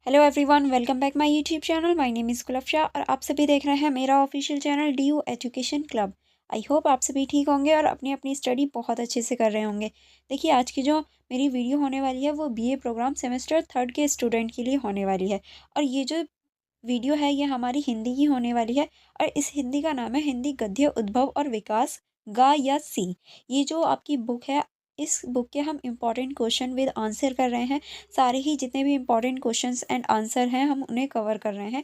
Hello everyone, welcome back my YouTube channel. My name is Kulfasha और आप सभी देख रहे हैं मेरा official channel D U education club. I hope आप सभी ठीक होंगे और अपनी अपनी स्टडी बहुत अच्छे से कर रहे होंगे। देखिए, आज की जो मेरी वीडियो होने वाली है वो बीए प्रोग्राम सेमेस्टर थर्ड के स्टूडेंट के लिए होने वाली है। और ये जो वीडियो है ये हमारी हिंदी की होने वाली है। और इस हिंदी का नाम है हिंदी गद्य उद्भव और विकास, गा या सी। ये जो आपकी बुक है, इस बुक के हम इम्पॉर्टेंट क्वेश्चन विद आंसर कर रहे हैं। सारे ही जितने भी इम्पॉर्टेंट क्वेश्चंस एंड आंसर हैं हम उन्हें कवर कर रहे हैं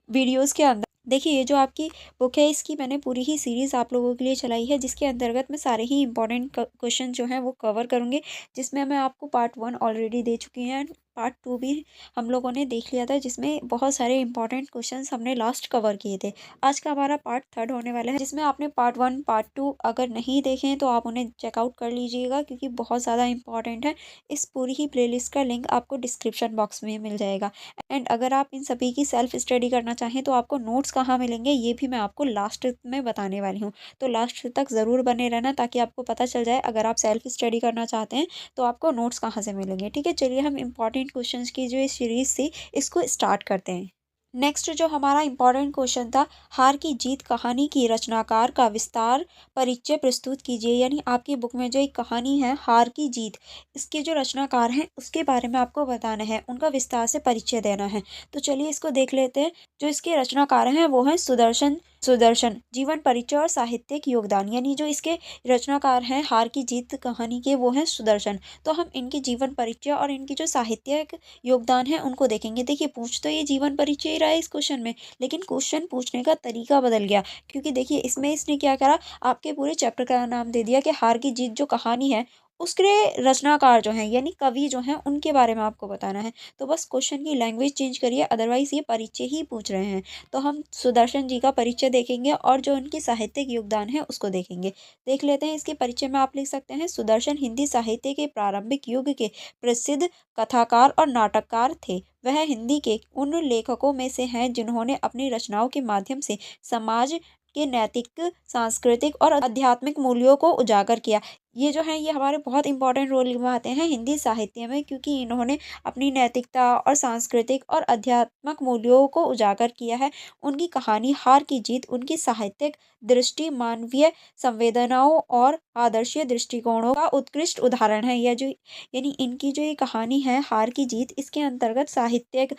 वीडियोस के अंदर। देखिए, ये जो आपकी बुक है इसकी मैंने पूरी ही सीरीज़ आप लोगों के लिए चलाई है, जिसके अंतर्गत मैं सारे ही इंपॉर्टेंट क्वेश्चन जो हैं वो कवर करूँगी। जिसमें मैं आपको पार्ट 1 ऑलरेडी दे चुकी हैं, पार्ट 2 भी हम लोगों ने देख लिया था, जिसमें बहुत सारे इंपॉर्टेंट क्वेश्चंस हमने लास्ट कवर किए थे। आज का हमारा पार्ट 3 होने वाला है, जिसमें आपने पार्ट 1 पार्ट 2 अगर नहीं देखे हैं तो आप उन्हें चेकआउट कर लीजिएगा, क्योंकि बहुत ज़्यादा इंपॉर्टेंट है। इस पूरी ही प्लेलिस्ट का लिंक आपको डिस्क्रिप्शन बॉक्स में मिल जाएगा। एंड अगर आप इन सभी की सेल्फ स्टडी करना चाहें तो आपको नोट्स कहाँ मिलेंगे ये भी मैं आपको लास्ट में बताने वाली हूँ। तो लास्ट तक ज़रूर बने रहना, ताकि आपको पता चल जाए अगर आप सेल्फ स्टडी करना चाहते हैं तो आपको नोट्स कहाँ से मिलेंगे। ठीक है, चलिए हम इंपॉर्टेंट क्वेश्चंस की जो ये सीरीज थी इसको स्टार्ट करते हैं। नेक्स्ट जो हमारा इंपॉर्टेंट क्वेश्चन था, हार की जीत कहानी की रचनाकार का विस्तार परिचय प्रस्तुत कीजिए। यानी आपकी बुक में जो एक कहानी है हार की जीत, इसके जो रचनाकार हैं उसके बारे में आपको बताना है, उनका विस्तार से परिचय देना है। तो चलिए इसको देख लेते हैं। जो इसके रचनाकार हैं वो हैं सुदर्शन। सुदर्शन जीवन परिचय और साहित्यिक योगदान, यानी जो इसके रचनाकार हैं हार की जीत कहानी के वो हैं सुदर्शन। तो हम इनके जीवन परिचय और इनकी जो साहित्यिक योगदान है उनको देखेंगे। देखिए, पूछ तो ये जीवन परिचय ही रहा है इस क्वेश्चन में, लेकिन क्वेश्चन पूछने का तरीका बदल गया। क्योंकि देखिए, इसमें इसने क्या करा, आपके पूरे चैप्टर का नाम दे दिया कि हार की जीत जो कहानी है उसके रचनाकार जो हैं यानी कवि जो हैं उनके बारे में आपको बताना है। तो बस क्वेश्चन की लैंग्वेज चेंज करिए, अदरवाइज ये परिचय ही पूछ रहे हैं। तो हम सुदर्शन जी का परिचय देखेंगे और जो उनकी साहित्यिक योगदान है उसको देखेंगे। देख लेते हैं। इसके परिचय में आप लिख सकते हैं, सुदर्शन हिंदी साहित्य के प्रारंभिक युग के प्रसिद्ध कथाकार और नाटककार थे। वह हिंदी के उन लेखकों में से हैं जिन्होंने अपनी रचनाओं के माध्यम से समाज के नैतिक, सांस्कृतिक और आध्यात्मिक मूल्यों को उजागर किया। ये जो है ये हमारे बहुत इंपॉर्टेंट रोल निभाते हैं हिंदी साहित्य में, क्योंकि इन्होंने अपनी नैतिकता और सांस्कृतिक और आध्यात्मिक मूल्यों को उजागर किया है। उनकी कहानी हार की जीत उनकी साहित्यिक दृष्टि, मानवीय संवेदनाओं और आदर्शीय दृष्टिकोणों का उत्कृष्ट उदाहरण है। यह जो यानी इनकी जो ये कहानी है हार की जीत, इसके अंतर्गत साहित्यिक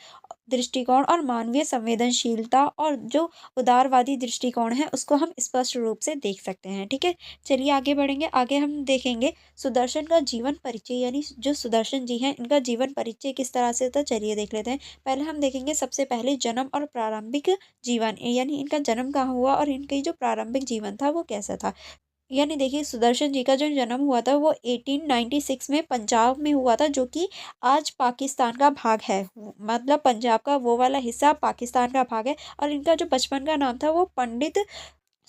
दृष्टिकोण और मानवीय संवेदनशीलता और जो उदारवादी दृष्टिकोण है उसको हम स्पष्ट रूप से देख सकते हैं। ठीक है, चलिए आगे बढ़ेंगे। आगे हम देखेंगे सुदर्शन का जीवन परिचय, यानी जो सुदर्शन जी हैं इनका जीवन परिचय किस तरह से था, चलिए देख लेते हैं। पहले हम देखेंगे सबसे पहले जन्म और प्रारंभिक जीवन, यानी इनका जन्म कहाँ हुआ और इनका जो प्रारंभिक जीवन था वो कैसा था। यानी देखिए, सुदर्शन जी का जो जन्म हुआ था वो 1896 में पंजाब में हुआ था, जो कि आज पाकिस्तान का भाग है। मतलब पंजाब का वो वाला हिस्सा पाकिस्तान का भाग है। और इनका जो बचपन का नाम था वो पंडित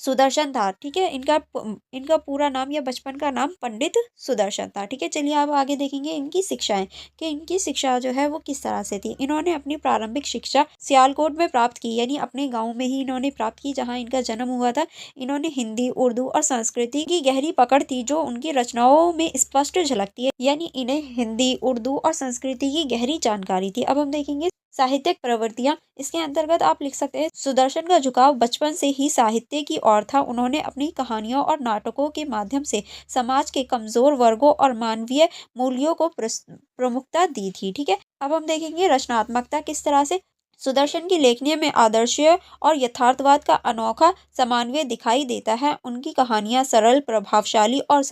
सुदर्शन था। ठीक है, इनका पूरा नाम या बचपन का नाम पंडित सुदर्शन था। ठीक है, चलिए अब आगे देखेंगे इनकी शिक्षाएं, कि इनकी शिक्षा जो है वो किस तरह से थी। इन्होंने अपनी प्रारंभिक शिक्षा सियालकोट में प्राप्त की, यानी अपने गांव में ही इन्होंने प्राप्त की जहां इनका जन्म हुआ था। इन्होंने हिंदी, उर्दू और संस्कृति की गहरी पकड़ थी जो उनकी रचनाओं में स्पष्ट झलकती है। यानी इन्हें हिंदी, उर्दू और संस्कृति की गहरी जानकारी थी। अब हम देखेंगे साहित्यिक प्रवृत्तियां। इसके अंतर्गत आप लिख सकते हैं, सुदर्शन का झुकाव बचपन से ही साहित्य की ओर था। उन्होंने अपनी कहानियों और नाटकों के माध्यम से समाज के कमजोर वर्गों और मानवीय मूल्यों को प्रमुखता दी थी। ठीक है, अब हम देखेंगे रचनात्मकता किस तरह से। सुदर्शन की लेखनी में आदर्श और यथार्थवाद का अनोखा समन्वय दिखाई देता है। उनकी कहानियां सरल, प्रभावशाली और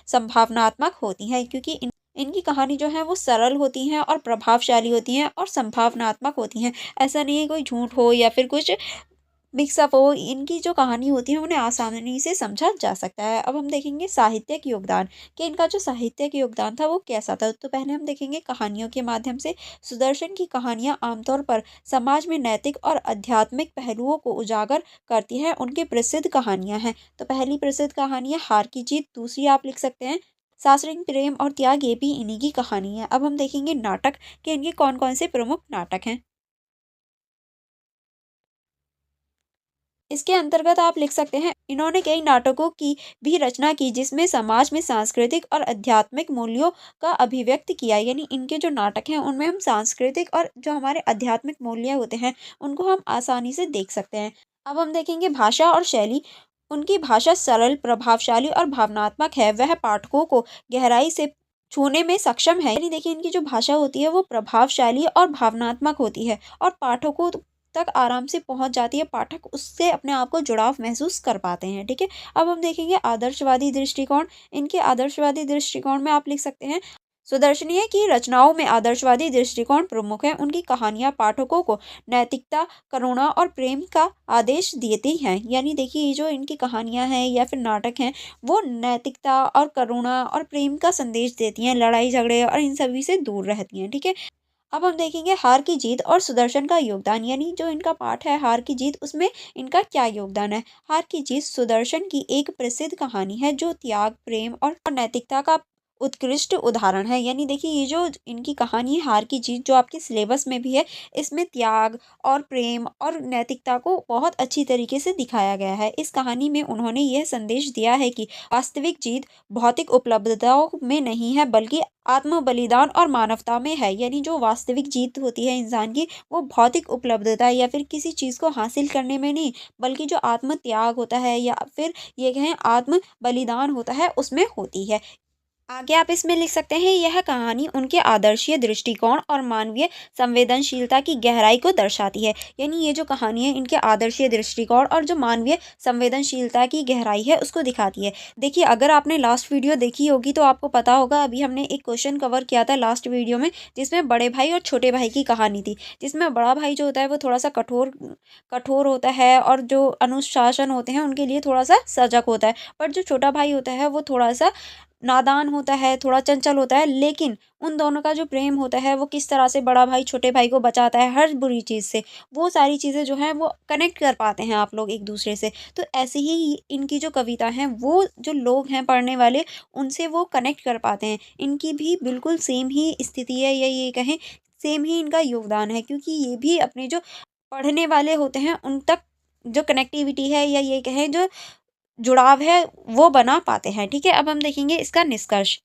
संभावनात्मक होती हैं, क्योंकि इनकी कहानी जो है वो सरल होती हैं और प्रभावशाली होती हैं और संभावनात्मक होती हैं। ऐसा नहीं है कोई झूठ हो या फिर कुछ मिक्सअप हो। इनकी जो कहानी होती है उन्हें आसानी से समझा जा सकता है। अब हम देखेंगे साहित्यिक योगदान, कि इनका जो साहित्यिक योगदान था वो कैसा था। तो पहले हम देखेंगे कहानियों के माध्यम से। सुदर्शन की कहानियां आमतौर पर समाज में नैतिक और आध्यात्मिक पहलुओं को उजागर करती हैं। उनकी प्रसिद्ध कहानियां हैं। तो पहली प्रसिद्ध कहानी है हार की जीत। दूसरी आप लिख सकते हैं सासरिंग प्रेम और त्याग, ये भी इन्हीं की कहानी है। अब हम देखेंगे नाटक, कि इनके कौन कौन से प्रमुख नाटक हैं। इसके अंतर्गत आप लिख सकते हैं, इन्होंने कई नाटकों की भी रचना की जिसमें समाज में सांस्कृतिक और आध्यात्मिक मूल्यों का अभिव्यक्त किया। यानी इनके जो नाटक हैं उनमें हम सांस्कृतिक और जो हमारे आध्यात्मिक मूल्य होते हैं उनको हम आसानी से देख सकते हैं। अब हम देखेंगे भाषा और शैली। उनकी भाषा सरल, प्रभावशाली और भावनात्मक है। वह पाठकों को गहराई से छूने में सक्षम है। यानी देखिए, इनकी जो भाषा होती है वो प्रभावशाली और भावनात्मक होती है और पाठकों तक आराम से पहुंच जाती है। पाठक उससे अपने आप को जुड़ाव महसूस कर पाते हैं। ठीक है। अब हम देखेंगे आदर्शवादी दृष्टिकोण। इनके आदर्शवादी दृष्टिकोण में आप लिख सकते हैं, सुदर्शनीय की रचनाओं में आदर्शवादी दृष्टिकोण प्रमुख है। उनकी कहानियां पाठकों को नैतिकता, करुणा और प्रेम का आदेश देती हैं। यानी देखिए, ये जो इनकी कहानियां हैं या फिर नाटक हैं वो नैतिकता और करुणा और प्रेम का संदेश देती हैं, लड़ाई झगड़े और इन सभी से दूर रहती हैं। ठीक है। अब हम देखेंगे हार की जीत और सुदर्शन का योगदान। यानी जो इनका पाठ है हार की जीत, उसमें इनका क्या योगदान है। हार की जीत सुदर्शन की एक प्रसिद्ध कहानी है जो त्याग, प्रेम और नैतिकता का उत्कृष्ट उदाहरण है। यानी देखिए, ये जो इनकी कहानी है हार की जीत, जो आपके सिलेबस में भी है, इसमें त्याग और प्रेम और नैतिकता को बहुत अच्छी तरीके से दिखाया गया है। इस कहानी में उन्होंने यह संदेश दिया है कि वास्तविक जीत भौतिक उपलब्धताओं में नहीं है बल्कि आत्म बलिदान और मानवता में है। यानी जो वास्तविक जीत होती है इंसान की, वो भौतिक उपलब्धता या फिर किसी चीज़ को हासिल करने में नहीं, बल्कि जो आत्म त्याग होता है या फिर ये कहें आत्म बलिदान होता है, उसमें होती है। आगे आप इसमें लिख सकते हैं, यह कहानी उनके आदर्शीय दृष्टिकोण और मानवीय संवेदनशीलता की गहराई को दर्शाती है। यानी ये जो कहानी है इनके आदर्शीय दृष्टिकोण और जो मानवीय संवेदनशीलता की गहराई है उसको दिखाती है। देखिए, अगर आपने लास्ट वीडियो देखी होगी तो आपको पता होगा, अभी हमने एक क्वेश्चन कवर किया था लास्ट वीडियो में जिसमें बड़े भाई और छोटे भाई की कहानी थी। जिसमें बड़ा भाई जो होता है वो थोड़ा सा कठोर कठोर होता है और जो अनुशासन होते हैं उनके लिए थोड़ा सा सजग होता है, पर जो छोटा भाई होता है वो थोड़ा सा नादान होता है, थोड़ा चंचल होता है। लेकिन उन दोनों का जो प्रेम होता है वो किस तरह से बड़ा भाई छोटे भाई को बचाता है हर बुरी चीज़ से, वो सारी चीज़ें जो हैं वो कनेक्ट कर पाते हैं आप लोग एक दूसरे से। तो ऐसे ही इनकी जो कविता हैं वो जो लोग हैं पढ़ने वाले, उनसे वो कनेक्ट कर पाते हैं। इनकी भी बिल्कुल सेम ही स्थिति है, या ये कहें सेम ही इनका योगदान है, क्योंकि ये भी अपने जो पढ़ने वाले होते हैं उन तक जो कनेक्टिविटी है या ये कहें जो जुड़ाव है वो बना पाते हैं। ठीक है। अब हम देखेंगे इसका निष्कर्ष।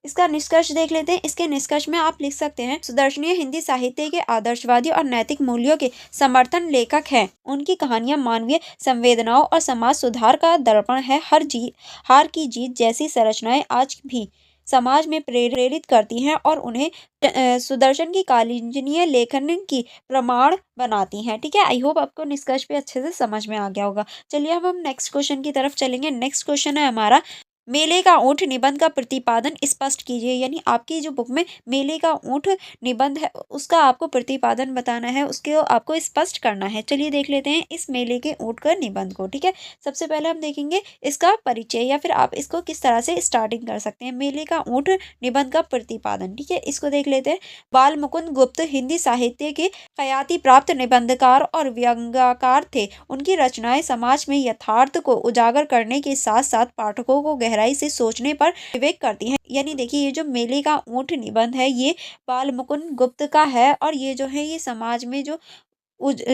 इसका निष्कर्ष देख लेते हैं। इसके निष्कर्ष में आप लिख सकते हैं, सुदर्शनीय हिंदी साहित्य के आदर्शवादी और नैतिक मूल्यों के समर्थन लेखक हैं। उनकी कहानियां मानवीय संवेदनाओं और समाज सुधार का दर्पण है। हार की जीत जैसी संरचनाएं आज भी समाज में प्रेरित करती हैं और उन्हें सुदर्शन की कालिंजनीय लेखन की प्रमाण बनाती हैं। ठीक है। आई होप आपको निष्कर्ष पे अच्छे से समझ में आ गया होगा। चलिए अब हम नेक्स्ट क्वेश्चन की तरफ चलेंगे। नेक्स्ट क्वेश्चन है हमारा, मेले का ऊंट निबंध का प्रतिपादन स्पष्ट कीजिए। यानी आपकी जो बुक में मेले का ऊंट निबंध है उसका आपको प्रतिपादन बताना है, उसके आपको स्पष्ट करना है। चलिए देख लेते हैं इस मेले के ऊंट का निबंध को। ठीक है। सबसे पहले हम देखेंगे इसका परिचय, या फिर आप इसको किस तरह से स्टार्टिंग कर सकते हैं। मेले का ऊंट निबंध का प्रतिपादन। ठीक है, इसको देख लेते हैं। बाल मुकुंद गुप्त हिंदी साहित्य के ख्याति प्राप्त निबंधकार और व्यंग्यकार थे। उनकी रचनाएं समाज में यथार्थ को उजागर करने के साथ साथ पाठकों को गहराई से सोचने पर विवेक करती हैं। यानी देखिए, ये जो मेले का ऊंट निबंध है ये बाल मुकुंद गुप्त का है, और ये जो है ये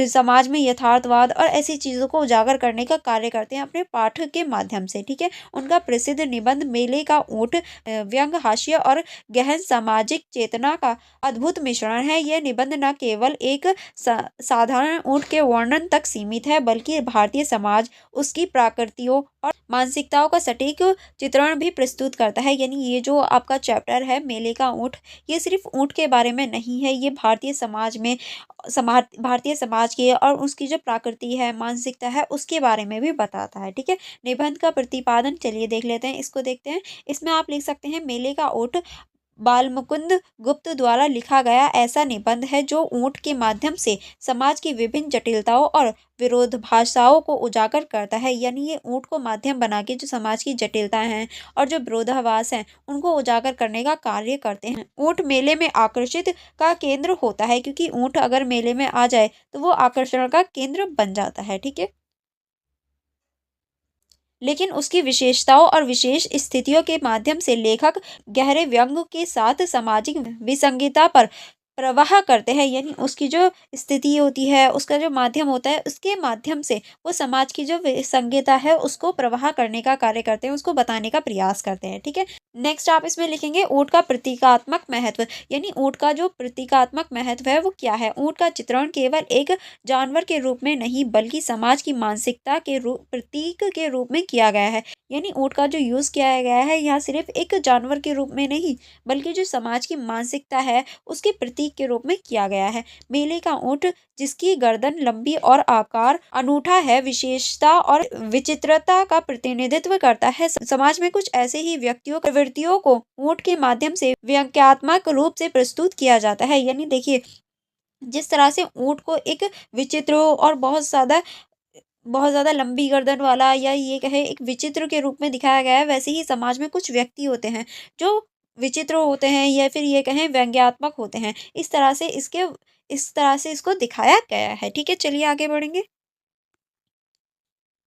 समाज में यथार्थवाद और ऐसी चीज़ों को उजागर करने का कार्य करते हैं अपने पाठ के माध्यम से। ठीक है। उनका प्रसिद्ध निबंध मेले का ऊंट व्यंग, हास्य और गहन सामाजिक चेतना का अद्भुत मिश्रण है। यह निबंध न केवल एक साधारण ऊंट के वर्णन तक सीमित है, बल्कि भारतीय समाज, उसकी प्रकृतियों और मानसिकताओं का सटीक चित्रण भी प्रस्तुत करता है। यानी ये जो आपका चैप्टर है मेले का ऊंट, ये सिर्फ ऊंट के बारे में नहीं है, ये भारतीय समाज की और उसकी जो प्रकृति है, मानसिकता है, उसके बारे में भी बताता है। ठीक है। निबंध का प्रतिपादन चलिए देख लेते हैं, इसको देखते हैं। इसमें आप लिख सकते हैं, मेले का ऊंट बालमुकुंद गुप्त द्वारा लिखा गया ऐसा निबंध है जो ऊंट के माध्यम से समाज की विभिन्न जटिलताओं और विरोधाभासों को उजागर करता है। यानी ये ऊंट को माध्यम बना के जो समाज की जटिलताएं हैं और जो विरोधाभास हैं उनको उजागर करने का कार्य करते हैं। ऊंट मेले में आकर्षित का केंद्र होता है, क्योंकि ऊंट अगर मेले में आ जाए तो वो आकर्षण का केंद्र बन जाता है। ठीक है। लेकिन उसकी विशेषताओं और विशेष स्थितियों के माध्यम से लेखक गहरे व्यंग के साथ सामाजिक विसंगति पर प्रवाह करते हैं, यानी उसकी जो स्थिति होती है, उसका जो माध्यम होता है, उसके माध्यम से वो समाज की जो विसंगता है उसको प्रवाह करने का कार्य करते हैं, उसको बताने का प्रयास करते हैं। ठीक है, नेक्स्ट आप इसमें लिखेंगे ऊँट का प्रतीकात्मक महत्व, यानी ऊँट का जो प्रतीकात्मक महत्व है वो क्या है। ऊँट का चित्रण केवल एक जानवर के रूप में नहीं बल्कि समाज की मानसिकता के रूप प्रतीक के रूप में किया गया है। यानी ऊँट का जो यूज़ किया गया है यहाँ सिर्फ एक जानवर के रूप में नहीं बल्कि जो समाज की मानसिकता है उसके प्रतीक के रूप में किया गया है। मेले का ऊँट जिसकी गर्दन लंबी और आकार अनूठा है, विशेषता और विचित्रता का प्रतिनिधित्व करता है। समाज में कुछ ऐसे ही व्यक्तियों प्रवृत्तियों को ऊँट के माध्यम से व्यंग्यात्मक रूप से प्रस्तुत किया जाता है। यानी देखिए, जिस तरह से ऊँट को एक विचित्र और बहुत ज़्यादा लंबी गर्दन वाला या ये कहे एक विचित्र के रूप में दिखाया गया है, वैसे ही समाज में कुछ व्यक्ति होते हैं जो विचित्र होते हैं या फिर ये कहें व्यंग्यात्मक होते हैं। इस तरह से इसको दिखाया गया है। ठीक है, चलिए आगे बढ़ेंगे।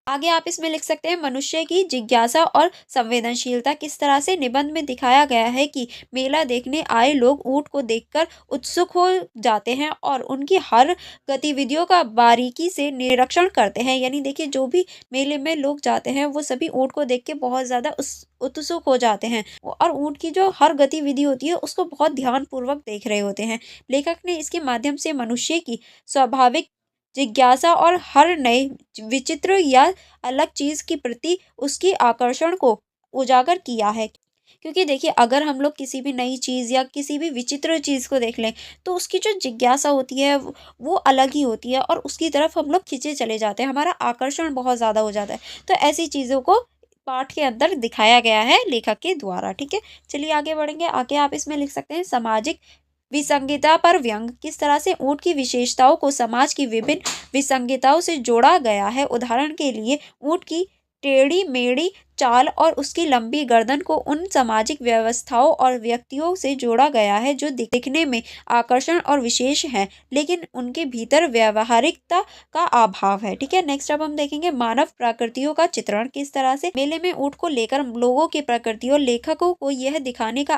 आगे आप इसमें लिख सकते हैं मनुष्य की जिज्ञासा और संवेदनशीलता। किस तरह से निबंध में दिखाया गया है कि मेला देखने आए लोग ऊँट को देखकर उत्सुक हो जाते हैं और उनकी हर गतिविधियों का बारीकी से निरीक्षण करते हैं। यानी देखिए, जो भी मेले में लोग जाते हैं वो सभी ऊँट को देख के बहुत ज़्यादा उस उत्सुक हो जाते हैं और ऊँट की जो हर गतिविधि होती है उसको बहुत ध्यानपूर्वक देख रहे होते हैं। लेखक ने इसके माध्यम से मनुष्य की स्वाभाविक जिज्ञासा और हर नए विचित्र या अलग चीज़ के प्रति उसकी आकर्षण को उजागर किया है। क्योंकि देखिए, अगर हम लोग किसी भी नई चीज़ या किसी भी विचित्र चीज़ को देख लें, तो उसकी जो जिज्ञासा होती है वो अलग ही होती है और उसकी तरफ हम लोग खिंचे चले जाते हैं, हमारा आकर्षण बहुत ज़्यादा हो जाता है। तो ऐसी चीज़ों को पाठ के अंदर दिखाया गया है लेखक के द्वारा। ठीक है, चलिए आगे बढ़ेंगे। आगे आप इसमें लिख सकते हैं सामाजिक विसंगता पर व्यंग। किस तरह से ऊँट की विशेषताओं को समाज की विभिन्न विसंगताओं से जोड़ा गया है। उदाहरण के लिए ऊँट की टेढ़ी मेढ़ी चाल और उसकी लंबी गर्दन को उन सामाजिक व्यवस्थाओं और व्यक्तियों से जोड़ा गया है जो दिखने में आकर्षण और विशेष हैं, लेकिन उनके भीतर व्यावहारिकता का अभाव है। ठीक है, नेक्स्ट अब हम देखेंगे मानव प्रकृतियों का चित्रण। किस तरह से मेले में ऊँट को लेकर लोगों की प्रकृति और लेखकों को यह दिखाने का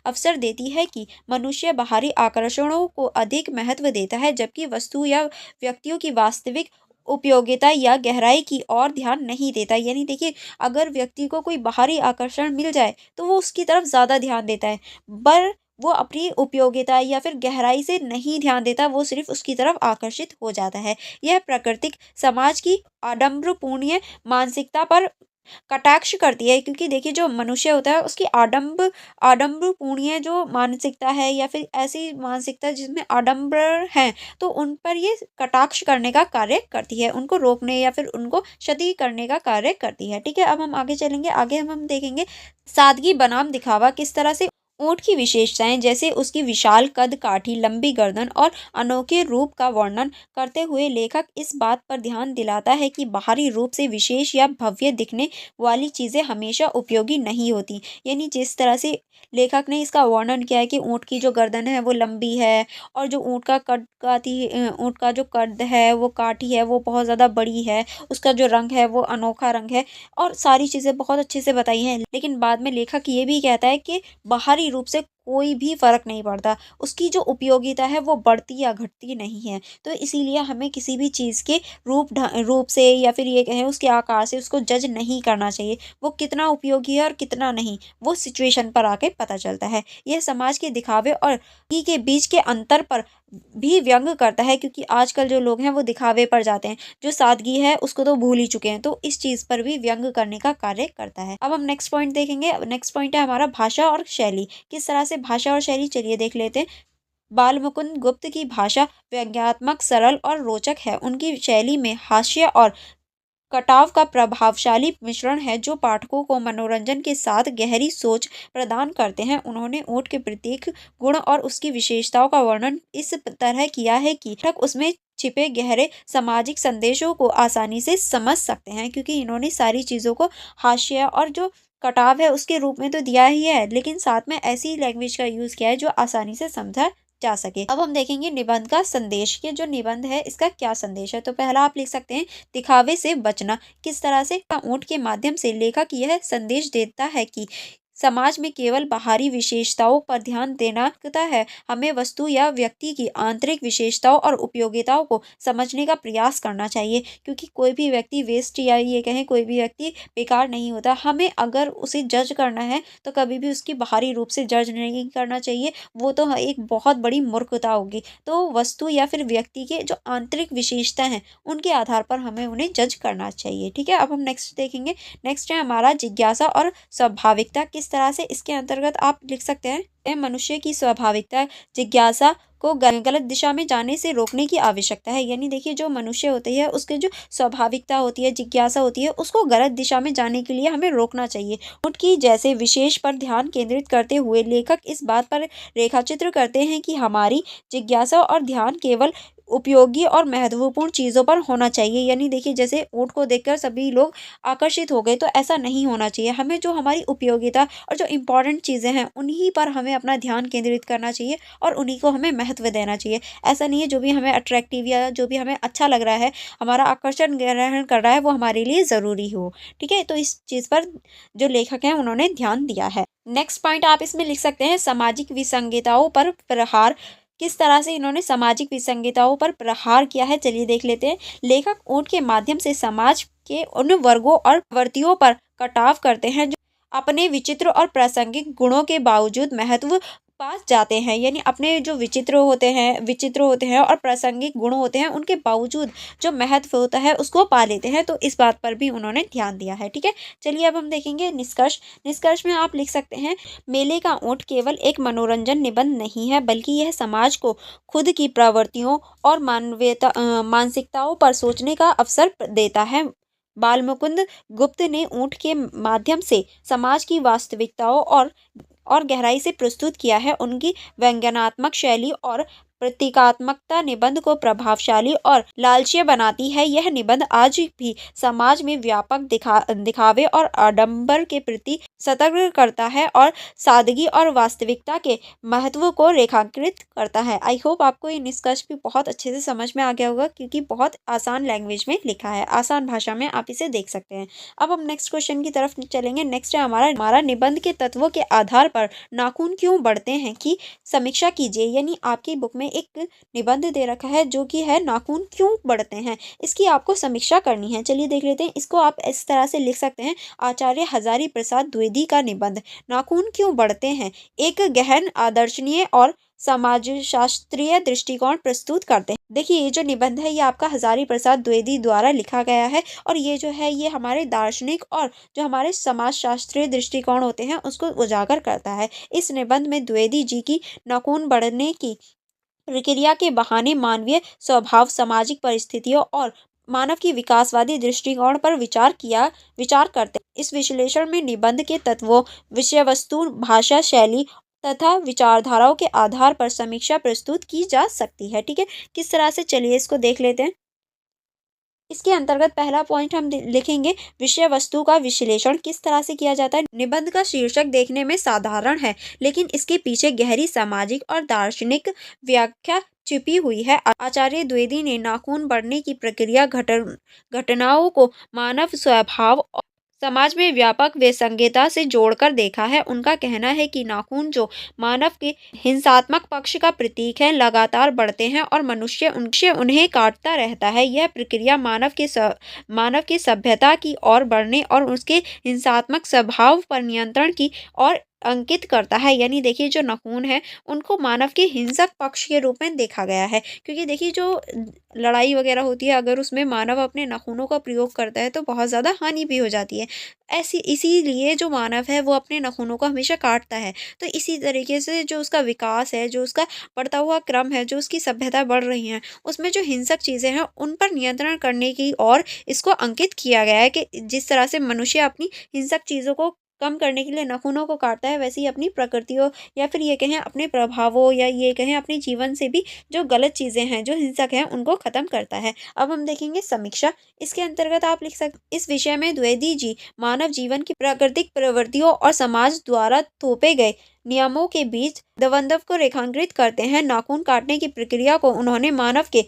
अवसर देती है कि मनुष्य बाहरी आकर्षणों को अधिक महत्व देता है जबकि वस्तु या व्यक्तियों की वास्तविक उपयोगिता या गहराई की ओर ध्यान नहीं देता। यानी देखिए, अगर व्यक्ति को कोई बाहरी आकर्षण मिल जाए तो वो उसकी तरफ ज़्यादा ध्यान देता है, पर वो अपनी उपयोगिता या फिर गहराई से नहीं ध्यान देता, वो सिर्फ उसकी तरफ आकर्षित हो जाता है। यह प्राकृतिक समाज की आडंबरपूर्ण मानसिकता पर कटाक्ष करती है, क्योंकि देखिए, जो मनुष्य होता है उसकी आडंबरपूर्ण जो मानसिकता है या फिर ऐसी मानसिकता जिसमें आडंबर है, तो उन पर ये कटाक्ष करने का कार्य करती है, उनको रोकने या फिर उनको क्षति करने का कार्य करती है। ठीक है, अब हम आगे चलेंगे। आगे हम देखेंगे सादगी बनाम दिखावा। किस तरह से ऊँट की विशेषताएं जैसे उसकी विशाल कद काठी लंबी गर्दन और अनोखे रूप का वर्णन करते हुए लेखक इस बात पर ध्यान दिलाता है कि बाहरी रूप से विशेष या भव्य दिखने वाली चीज़ें हमेशा उपयोगी नहीं होती। यानी जिस तरह से लेखक ने इसका वर्णन किया है कि ऊँट की जो गर्दन है वो लंबी है और जो ऊँट का जो कद है वो काठी है वो बहुत ज़्यादा बड़ी है, उसका जो रंग है वो अनोखा रंग है और सारी चीज़ें बहुत अच्छे से बताई हैं। लेकिन बाद में लेखक ये भी कहता है कि बाहरी रूप से कोई भी फ़र्क नहीं पड़ता, उसकी जो उपयोगिता है वो बढ़ती या घटती नहीं है। तो इसीलिए हमें किसी भी चीज़ के रूप से या फिर ये कहें उसके आकार से उसको जज नहीं करना चाहिए। वो कितना उपयोगी है और कितना नहीं, वो सिचुएशन पर आके पता चलता है। यह समाज के दिखावे और ही के बीच के अंतर पर भी व्यंग करता है, क्योंकि आजकल जो लोग हैं वो दिखावे पर जाते हैं, जो सादगी है उसको तो भूल ही चुके हैं। तो इस चीज़ पर भी व्यंग करने का कार्य करता है। अब हम नेक्स्ट पॉइंट देखेंगे। नेक्स्ट पॉइंट है हमारा भाषा और शैली। किस तरह से भाषा और शैली, चलिए देख लेते हैं। बाल मुकुंद गुप्त की भाषा व्यंग्यात्मक, सरल और रोचक है। उनकी शैली में हास्य और कटाव का प्रभावशाली मिश्रण है जो पाठकों को मनोरंजन के साथ गहरी सोच प्रदान करते हैं। उन्होंने ऊँट के प्रत्येक गुण और उसकी विशेषताओं का वर्णन इस तरह किया है कि पाठक उसमें छिपे गहरे सामाजिक संदेशों को आसानी से समझ सकते हैं, क्योंकि इन्होंने सारी चीज़ों को हास्य और जो कटाव है उसके रूप में तो दिया ही है, लेकिन साथ में ऐसी लैंग्वेज का यूज़ किया है जो आसानी से समझा जा सके। अब हम देखेंगे निबंध का संदेश। ये जो निबंध है इसका क्या संदेश है। तो पहला आप लिख सकते हैं दिखावे से बचना। किस तरह से ऊँट के माध्यम से लेखक यह संदेश देता है कि समाज में केवल बाहरी विशेषताओं पर ध्यान देना है। हमें वस्तु या व्यक्ति की आंतरिक विशेषताओं और उपयोगिताओं को समझने का प्रयास करना चाहिए, क्योंकि कोई भी व्यक्ति वेस्ट या ये कहें कोई भी व्यक्ति बेकार नहीं होता। हमें अगर उसे जज करना है तो कभी भी उसकी बाहरी रूप से जज नहीं करना चाहिए, वो तो एक बहुत बड़ी मूर्खता होगी। तो वस्तु या फिर व्यक्ति के जो आंतरिक विशेषता हैं उनके आधार पर हमें उन्हें जज करना चाहिए। ठीक है, अब हम नेक्स्ट देखेंगे। नेक्स्ट है हमारा जिज्ञासा और स्वाभाविकता। किस तरह से इसके अंतर्गत आप लिख सकते हैं, मनुष्य की स्वाभाविकता जिज्ञासा को गलत दिशा में जाने से रोकने की आवश्यकता है। यानी देखिए, जो मनुष्य होती है उसके जो स्वाभाविकता होती है, जिज्ञासा होती है, उसको गलत दिशा में जाने के लिए हमें रोकना चाहिए। उनकी जैसे विशेष पर ध्यान केंद्रित करते हुए लेखक इस बात पर रेखाचित्र करते हैं कि हमारी जिज्ञासा और ध्यान केवल उपयोगी और महत्वपूर्ण चीज़ों पर होना चाहिए। यानी देखिए, जैसे ऊँट को देखकर सभी लोग आकर्षित हो गए, तो ऐसा नहीं होना चाहिए। हमें जो हमारी उपयोगिता और जो इम्पोर्टेंट चीज़ें हैं उन्हीं पर हमें अपना ध्यान केंद्रित करना चाहिए और उन्हीं को हमें महत्व देना चाहिए। ऐसा नहीं है जो भी हमें अट्रैक्टिव या जो भी हमें अच्छा लग रहा है, हमारा आकर्षण ग्रहण कर रहा है, वो हमारे लिए ज़रूरी हो। ठीक है, तो इस चीज़ पर जो लेखक हैं उन्होंने ध्यान दिया है। नेक्स्ट पॉइंट आप इसमें लिख सकते हैं, सामाजिक विसंगताओं पर प्रहार। किस तरह से इन्होंने सामाजिक विसंगताओं पर प्रहार किया है, चलिए देख लेते हैं। लेखक ऊँट के माध्यम से समाज के उन वर्गों और प्रवृत्तियों पर कटाव करते हैं जो अपने विचित्र और प्रासंगिक गुणों के बावजूद महत्व पास जाते हैं। यानी अपने जो विचित्र होते हैं और प्रासंगिक गुण होते हैं, उनके बावजूद जो महत्व होता है उसको पा लेते हैं। तो इस बात पर भी उन्होंने ध्यान दिया है। ठीक है, चलिए अब हम देखेंगे निष्कर्ष। निष्कर्ष में आप लिख सकते हैं, मेले का ऊँट केवल एक मनोरंजन निबंध नहीं है, बल्कि यह समाज को खुद की प्रवृत्तियों और मानसिकताओं पर सोचने का अवसर देता है। बालमुकुंद गुप्त ने ऊँट के माध्यम से समाज की वास्तविकताओं और गहराई से प्रस्तुत किया है। उनकी व्यंग्यात्मक शैली और प्रतीकात्मकता निबंध को प्रभावशाली और लालची बनाती है। यह निबंध आज भी समाज में व्यापक दिखावे और आडंबर के प्रति सतर्क करता है और सादगी और वास्तविकता के महत्व को रेखांकित करता है। आई होप आपको ये निष्कर्ष भी बहुत अच्छे से समझ में आ गया होगा, क्योंकि बहुत आसान लैंग्वेज में लिखा है, आसान भाषा में आप इसे देख सकते हैं। अब हम नेक्स्ट क्वेश्चन की तरफ चलेंगे। नेक्स्ट है हमारा निबंध के तत्वों के आधार पर नाखून क्यों बढ़ते हैं की समीक्षा कीजिए। यानी आपकी बुक में एक निबंध दे रखा है जो कि है नाखून क्यों बढ़ते हैं, इसकी आपको समीक्षा करनी है। चलिए देख लेते हैं। इसको आप इस तरह से लिख सकते हैं, आचार्य हजारी प्रसाद द्विवेदी का निबंध नाखून क्यों बढ़ते हैं एक गहन आदर्शनीय और समाजशास्त्रीय दृष्टिकोण प्रस्तुत करते हैं। देखिए, ये जो निबंध है ये आपका हजारी प्रसाद द्विवेदी द्वारा लिखा गया है, और ये जो है ये हमारे दार्शनिक और जो हमारे समाजशास्त्रीय दृष्टिकोण होते हैं उसको उजागर करता है। इस निबंध में द्विवेदी जी की नाखून बढ़ने की प्रक्रिया के बहाने मानवीय स्वभाव, सामाजिक परिस्थितियों और मानव की विकासवादी दृष्टिकोण पर विचार करते हैं। इस विश्लेषण में निबंध के तत्वों, विषय वस्तु, भाषा शैली तथा विचारधाराओं के आधार पर समीक्षा प्रस्तुत की जा सकती है। ठीक है, किस तरह से, चलिए इसको देख लेते हैं। इसके अंतर्गत पहला पॉइंट हम लिखेंगे, विषय वस्तु का विश्लेषण किस तरह से किया जाता है। निबंध का शीर्षक देखने में साधारण है, लेकिन इसके पीछे गहरी सामाजिक और दार्शनिक व्याख्या छिपी हुई है। आचार्य द्विवेदी ने नाखून बढ़ने की प्रक्रिया, घटनाओं को मानव स्वभाव और समाज में व्यापक विसंगता से जोड़कर देखा है। उनका कहना है कि नाखून जो मानव के हिंसात्मक पक्ष का प्रतीक है, लगातार बढ़ते हैं और मनुष्य उन्हें काटता रहता है। यह प्रक्रिया मानव की सभ्यता की ओर बढ़ने और उसके हिंसात्मक स्वभाव पर नियंत्रण की ओर अंकित करता है। यानी देखिए, जो नाखून है उनको मानव के हिंसक पक्ष के रूप में देखा गया है, क्योंकि देखिए जो लड़ाई वगैरह होती है, अगर उसमें मानव अपने नाखूनों का प्रयोग करता है तो बहुत ज़्यादा हानि भी हो जाती है। इसीलिए जो मानव है वो अपने नाखूनों को हमेशा काटता है। तो इसी तरीके से जो उसका विकास है, जो उसका बढ़ता हुआ क्रम है, जो उसकी सभ्यता बढ़ रही है, उसमें जो हिंसक चीज़ें हैं उन पर नियंत्रण करने की और इसको अंकित किया गया है कि जिस तरह से मनुष्य अपनी हिंसक चीज़ों को कम करने के लिए नाखूनों को काटता है, वैसे ही अपनी प्रकृतियों या फिर ये कहें अपने प्रभावों या ये कहें अपने जीवन से भी जो गलत चीज़ें हैं, जो हिंसक हैं, उनको ख़त्म करता है। अब हम देखेंगे समीक्षा। इसके अंतर्गत आप लिख सकते, इस विषय में द्विवेदी जी मानव जीवन की प्राकृतिक प्रवृत्तियों और समाज द्वारा थोपे गए नियमों के बीच द्वंद्व को रेखांकित करते हैं। नाखून काटने की प्रक्रिया को उन्होंने मानव के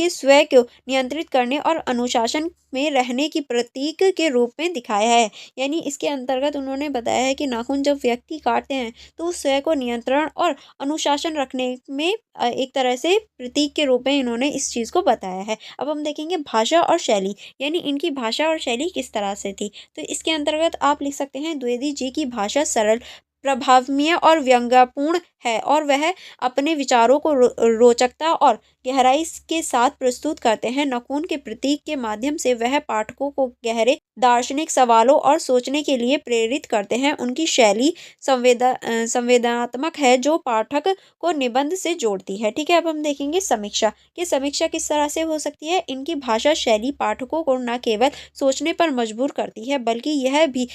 स्वयं को नियंत्रित करने और अनुशासन में रहने की प्रतीक के रूप में दिखाया है। यानी इसके अंतर्गत उन्होंने बताया है कि नाखून जब व्यक्ति काटते हैं तो उस स्वयं को नियंत्रण और अनुशासन रखने में एक तरह से प्रतीक के रूप में इन्होंने इस चीज़ को बताया है। अब हम देखेंगे भाषा और शैली, यानी इनकी भाषा और शैली किस तरह से थी। तो इसके अंतर्गत आप लिख सकते हैं, द्विवेदी जी की भाषा सरल, प्रभावनीय और व्यंग्यपूर्ण है और वह अपने विचारों को रोचकता और गहराई के साथ प्रस्तुत करते हैं। नखून के प्रतीक के माध्यम से वह पाठकों को गहरे दार्शनिक सवालों और सोचने के लिए प्रेरित करते हैं। उनकी शैली संवेदनात्मक है जो पाठक को निबंध से जोड़ती है। ठीक है, अब हम देखेंगे समीक्षा कि समीक्षा किस तरह से हो सकती है। इनकी भाषा शैली पाठकों को न केवल सोचने पर मजबूर करती है बल्कि यह भी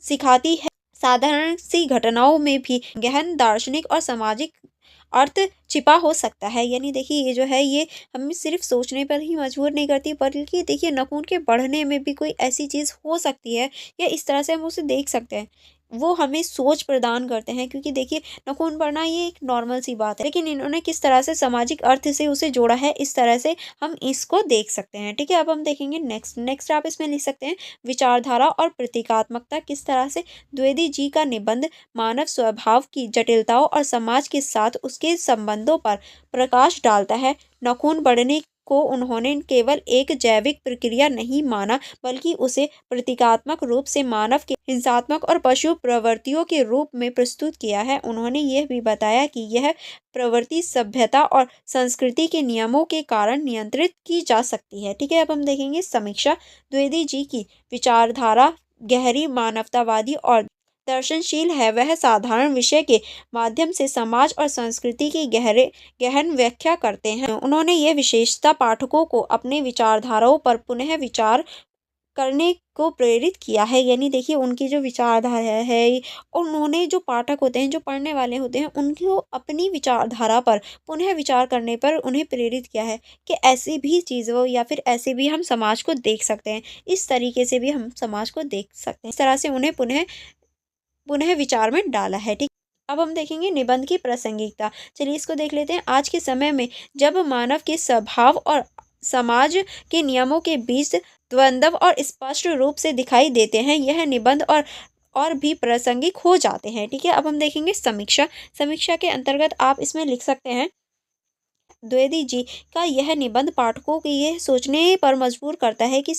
सिखाती है साधारण सी घटनाओं में भी गहन दार्शनिक और सामाजिक अर्थ छिपा हो सकता है। यानी देखिए ये जो है ये हमें सिर्फ सोचने पर ही मजबूर नहीं करती बल्कि देखिए नखून के बढ़ने में भी कोई ऐसी चीज़ हो सकती है या इस तरह से हम उसे देख सकते हैं, वो हमें सोच प्रदान करते हैं। क्योंकि देखिए नखून बढ़ना ये एक नॉर्मल सी बात है, लेकिन इन्होंने किस तरह से सामाजिक अर्थ से उसे जोड़ा है, इस तरह से हम इसको देख सकते हैं। ठीक है, अब हम देखेंगे नेक्स्ट आप इसमें लिख सकते हैं विचारधारा और प्रतीकात्मकता। किस तरह से द्विवेदी जी का निबंध मानव स्वभाव की जटिलताओं और समाज के साथ उसके संबंधों पर प्रकाश डालता है। नखून बढ़ने को उन्होंने केवल एक जैविक प्रक्रिया नहीं माना बल्कि उसे प्रतीकात्मक रूप से मानव के हिंसात्मक और पशु प्रवृत्तियों के रूप में प्रस्तुत किया है। उन्होंने यह भी बताया कि यह प्रवृत्ति सभ्यता और संस्कृति के नियमों के कारण नियंत्रित की जा सकती है। ठीक है, अब हम देखेंगे समीक्षा। द्विवेदी जी की विचारधारा गहरी मानवतावादी और दर्शनशील है। वह साधारण विषय के माध्यम से समाज और संस्कृति की गहन व्याख्या करते हैं। उन्होंने ये विशेषता पाठकों को अपने विचारधाराओं पर पुनः विचार करने को प्रेरित किया है। यानी देखिए उनकी जो विचारधारा है, उन्होंने जो पाठक होते हैं, जो पढ़ने वाले होते हैं, उनको अपनी विचारधारा पर पुनः विचार करने पर उन्हें प्रेरित किया है कि ऐसी भी चीज़ों या फिर ऐसे भी हम समाज को देख सकते हैं, इस तरीके से भी हम समाज को देख सकते हैं। इस तरह से उन्हें पुनः विचार में डाला है। ठीक, अब हम देखेंगे निबंध की प्रासंगिकता। चलिए इसको देख लेते हैं। आज के समय में जब मानव के स्वभाव और समाज के नियमों के बीच द्वंद्व और स्पष्ट रूप से दिखाई देते हैं, यह निबंध और भी प्रासंगिक हो जाते हैं। ठीक है, अब हम देखेंगे समीक्षा। समीक्षा के अंतर्गत आप इसमें लिख सकते हैं, द्विवेदी जी का यह निबंध पाठकों को यह सोचने पर मजबूर करता है कि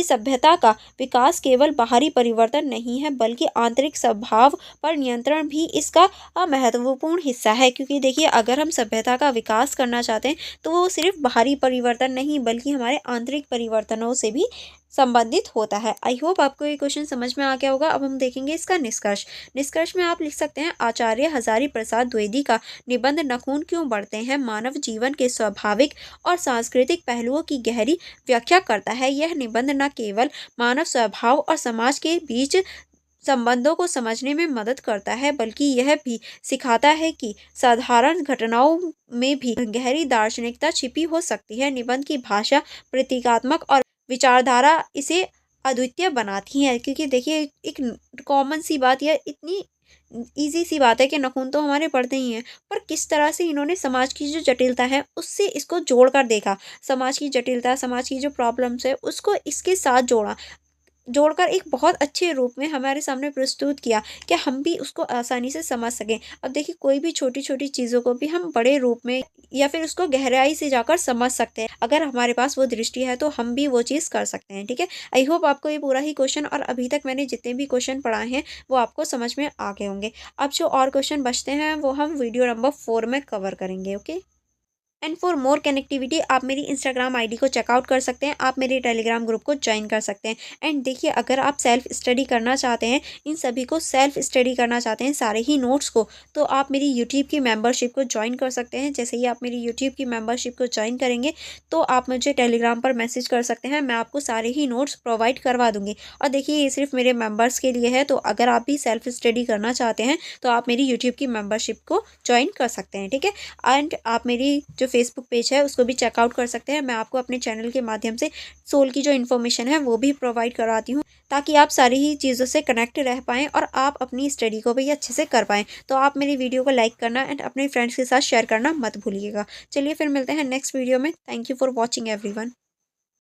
सभ्यता का विकास केवल बाहरी परिवर्तन नहीं है बल्कि आंतरिक स्वभाव पर नियंत्रण भी इसका महत्वपूर्ण हिस्सा है। क्योंकि देखिए अगर हम सभ्यता का विकास करना चाहते हैं तो वो सिर्फ बाहरी परिवर्तन नहीं बल्कि हमारे आंतरिक परिवर्तनों से भी संबंधित होता है। आई होप आपको ये क्वेश्चन समझ में आ गया होगा। अब हम देखेंगे इसका निष्कर्ष। निष्कर्ष में आप लिख सकते हैं, आचार्य हजारी प्रसाद द्विवेदी का निबंध नखून क्यों बढ़ते हैं मानव जीवन के स्वाभाविक और सांस्कृतिक पहलुओं की गहरी व्याख्या करता है। यह निबंध न केवल मानव स्वभाव और समाज के बीच संबंधों को समझने में मदद करता है बल्कि यह भी सिखाता है कि साधारण घटनाओं में भी गहरी दार्शनिकता छिपी हो सकती है। निबंध की भाषा प्रतीकात्मक और विचारधारा इसे अद्वितीय बनाती हैं। क्योंकि देखिए एक कॉमन सी बात या इतनी ईजी सी बात है कि नखून तो हमारे पढ़ते ही हैं, पर किस तरह से इन्होंने समाज की जो जटिलता है उससे इसको जोड़कर देखा, समाज की जटिलता, समाज की जो प्रॉब्लम्स है उसको इसके साथ जोड़कर एक बहुत अच्छे रूप में हमारे सामने प्रस्तुत किया कि हम भी उसको आसानी से समझ सकें। अब देखिए कोई भी छोटी छोटी चीज़ों को भी हम बड़े रूप में या फिर उसको गहराई से जाकर समझ सकते हैं। अगर हमारे पास वो दृष्टि है तो हम भी वो चीज़ कर सकते हैं। ठीक है, आई होप आपको ये पूरा ही क्वेश्चन और अभी तक मैंने जितने भी क्वेश्चन पढ़ाए हैं वो आपको समझ में आ गए होंगे। अब जो और क्वेश्चन बचते हैं वो हम वीडियो नंबर 4 में कवर करेंगे। Okay, and for more connectivity आप मेरी इंस्टाग्राम आईडी को चेकआउट कर सकते हैं, आप मेरे टेलीग्राम ग्रुप को ज्वाइन कर सकते हैं। एंड देखिए अगर आप सेल्फ स्टडी करना चाहते हैं, इन सभी को सेल्फ स्टडी करना चाहते हैं सारे ही नोट्स को, तो आप मेरी यूट्यूब की मेंबरशिप को ज्वाइन कर सकते हैं। जैसे ही आप मेरी यूट्यूब की मेंबरशिप को ज्वाइन करेंगे तो आप मुझे टेलीग्राम पर मैसेज कर सकते हैं, मैं आपको सारे ही नोट्स प्रोवाइड करवा दूँगी। और देखिए ये सिर्फ मेरे मेम्बर्स के लिए है, तो अगर आप भी सेल्फ स्टडी करना चाहते हैं तो आप मेरी यूट्यूब की मेम्बरशिप को ज्वाइन कर सकते हैं। ठीक है, एंड आप मेरी जो फेसबुक पेज है उसको भी चेकआउट कर सकते हैं। मैं आपको अपने चैनल के माध्यम से सोल की जो इन्फॉर्मेशन है वो भी प्रोवाइड करवाती हूँ, ताकि आप सारी ही चीज़ों से कनेक्ट रह पाएँ और आप अपनी स्टडी को भी अच्छे से कर पाएँ। तो आप मेरी वीडियो को लाइक करना एंड अपने फ्रेंड्स के साथ शेयर करना मत भूलिएगा। चलिए फिर मिलते हैं नेक्स्ट वीडियो में। Thank you for watching everyone.